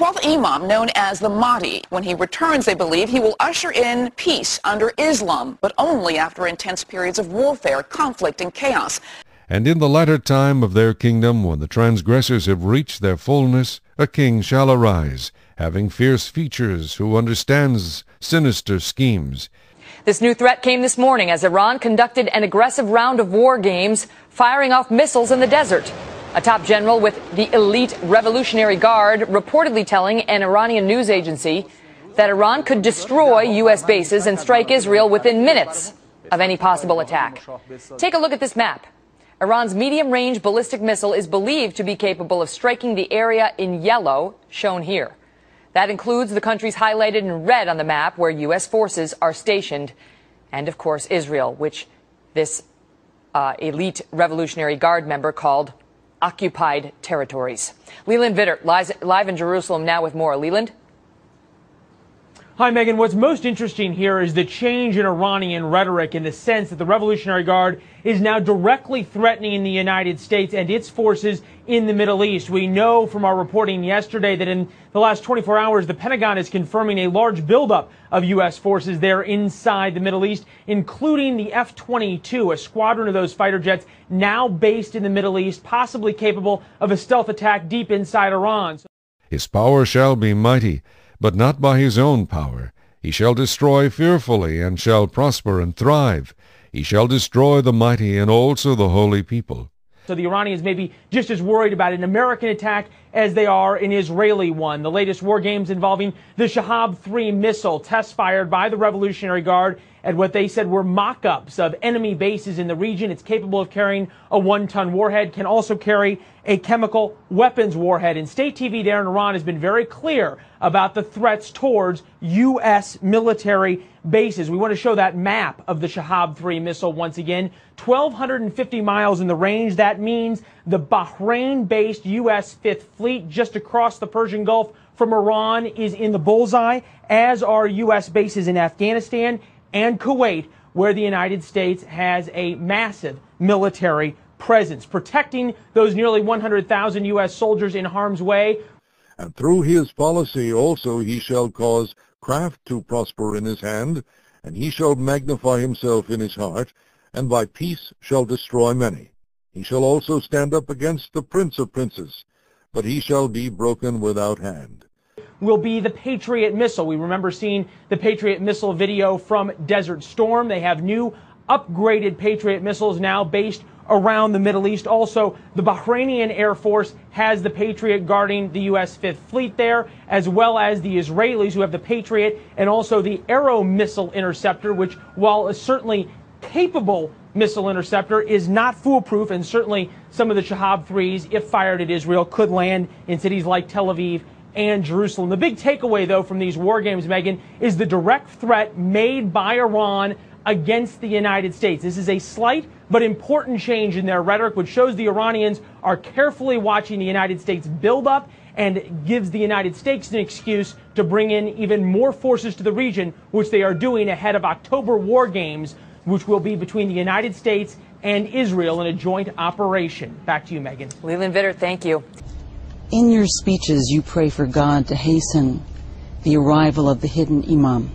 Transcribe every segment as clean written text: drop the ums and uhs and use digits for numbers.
12th Imam, known as the Mahdi. When he returns, they believe he will usher in peace under Islam, but only after intense periods of warfare, conflict, and chaos. And in the latter time of their kingdom, when the transgressors have reached their fullness, a king shall arise, having fierce features, who understands sinister schemes. This new threat came this morning as Iran conducted an aggressive round of war games, firing off missiles in the desert. A top general with the elite Revolutionary Guard reportedly telling an Iranian news agency that Iran could destroy U.S. bases and strike Israel within minutes of any possible attack. Take a look at this map. Iran's medium-range ballistic missile is believed to be capable of striking the area in yellow, shown here. That includes the countries highlighted in red on the map where U.S. forces are stationed, and, of course, Israel, which this elite Revolutionary Guard member called occupied territories. Leland Vittert live in Jerusalem now with more. Leland? Hi, Megan. What's most interesting here is the change in Iranian rhetoric in the sense that the Revolutionary Guard is now directly threatening the United States and its forces in the Middle East. We know from our reporting yesterday that in the last 24 hours, the Pentagon is confirming a large buildup of U.S. forces there inside the Middle East, including the F-22, a squadron of those fighter jets now based in the Middle East, possibly capable of a stealth attack deep inside Iran. His power shall be mighty, but not by his own power. He shall destroy fearfully, and shall prosper and thrive. He shall destroy the mighty and also the holy people. So the Iranians may be just as worried about an American attack as they are an Israeli one. The latest war games involving the Shahab-3 missile, tests fired by the Revolutionary Guard at what they said were mock-ups of enemy bases in the region. It's capable of carrying a 1-ton warhead, can also carry a chemical weapons warhead. And state TV there in Iran has been very clear about the threats towards U.S. military bases. We want to show that map of the Shahab-3 missile once again. 1,250 miles in the range. That means the Bahrain-based U.S. Fifth Fleet just across the Persian Gulf from Iran is in the bullseye, as are U.S. bases in Afghanistan and Kuwait, where the United States has a massive military presence, protecting those nearly 100,000 U.S. soldiers in harm's way. And through his policy also he shall cause craft to prosper in his hand, and he shall magnify himself in his heart, and by peace shall destroy many. He shall also stand up against the Prince of Princes, but he shall be broken without hand. Will be the Patriot missile. We remember seeing the Patriot missile video from Desert Storm. They have new upgraded Patriot missiles now based around the Middle East. Also, the Bahrainian Air Force has the Patriot guarding the U.S. Fifth Fleet there, as well as the Israelis who have the Patriot and also the Arrow missile interceptor, which, while a certainly capable missile interceptor, is not foolproof, and certainly some of the Shahab-3s, if fired at Israel, could land in cities like Tel Aviv and Jerusalem. The big takeaway, though, from these war games, Megan, is the direct threat made by Iran against the United States. This is a slight but important change in their rhetoric, which shows the Iranians are carefully watching the United States build up and gives the United States an excuse to bring in even more forces to the region, which they are doing ahead of October war games, which will be between the United States and Israel in a joint operation. Back to you, Megan. Leland Vittert, thank you. In your speeches, you pray for God to hasten the arrival of the hidden Imam,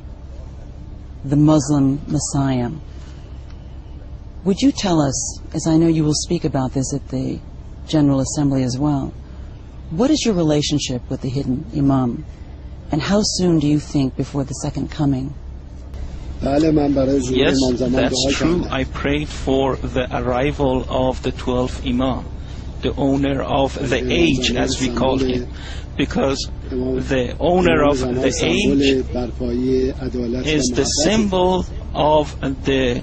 the Muslim Messiah. Would you tell us, as I know you will speak about this at the General Assembly as well, what is your relationship with the hidden Imam, and how soon do you think before the second coming? Yes, that's true. I prayed for the arrival of the 12th Imam, the owner of the age, as we call him, because the owner of the age is the symbol of the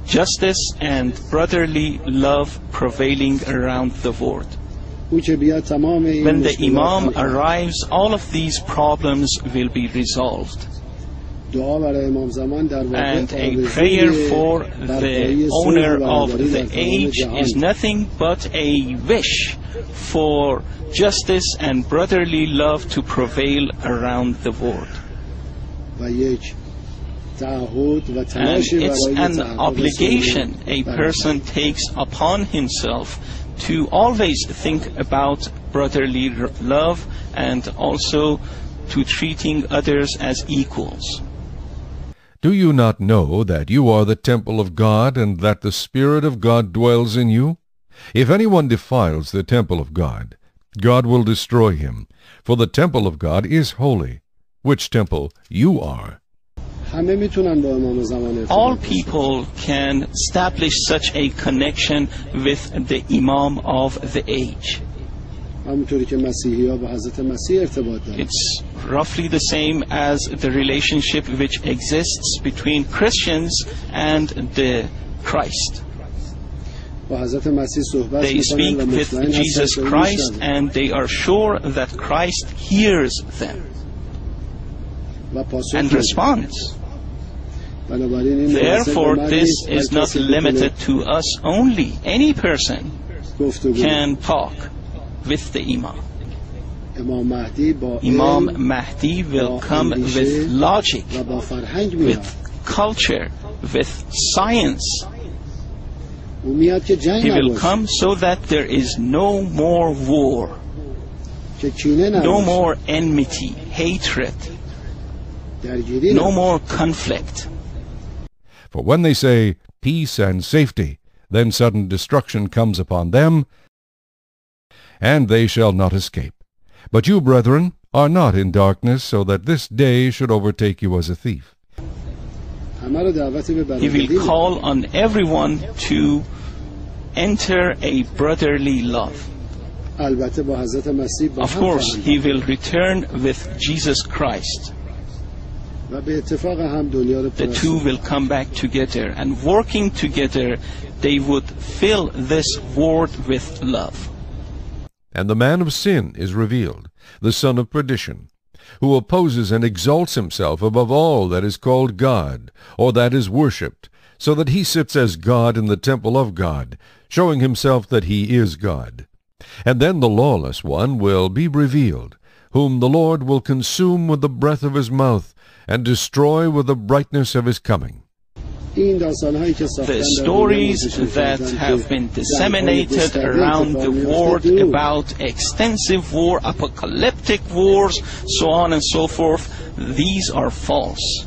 justice and brotherly love prevailing around the world. When the Imam arrives, all of these problems will be resolved. And a prayer for the owner of the age is nothing but a wish for justice and brotherly love to prevail around the world. And it's an obligation a person takes upon himself to always think about brotherly love and also to treating others as equals. Do you not know that you are the temple of God, and that the Spirit of God dwells in you? If anyone defiles the temple of God, God will destroy him, for the temple of God is holy, which temple you are. All people can establish such a connection with the Imam of the age. It's roughly the same as the relationship which exists between Christians and the Christ. They speak with Jesus Christ and they are sure that Christ hears them and responds. Therefore, this is not limited to us only. Any person can talk with the Imam. Imam Mahdi will come with logic, with culture, with science. He will come so that there is no more war, no more enmity, hatred, no more conflict. For when they say peace and safety, then sudden destruction comes upon them, and they shall not escape. But you, brethren, are not in darkness, so that this day should overtake you as a thief. He will call on everyone to enter a brotherly love. Of course, he will return with Jesus Christ. The two will come back together, and working together, they would fill this world with love. And the man of sin is revealed, the son of perdition, who opposes and exalts himself above all that is called God, or that is worshipped, so that he sits as God in the temple of God, showing himself that he is God. And then the lawless one will be revealed, whom the Lord will consume with the breath of his mouth, and destroy with the brightness of his coming. The stories that have been disseminated around the world about extensive war, apocalyptic wars, so on and so forth, these are false.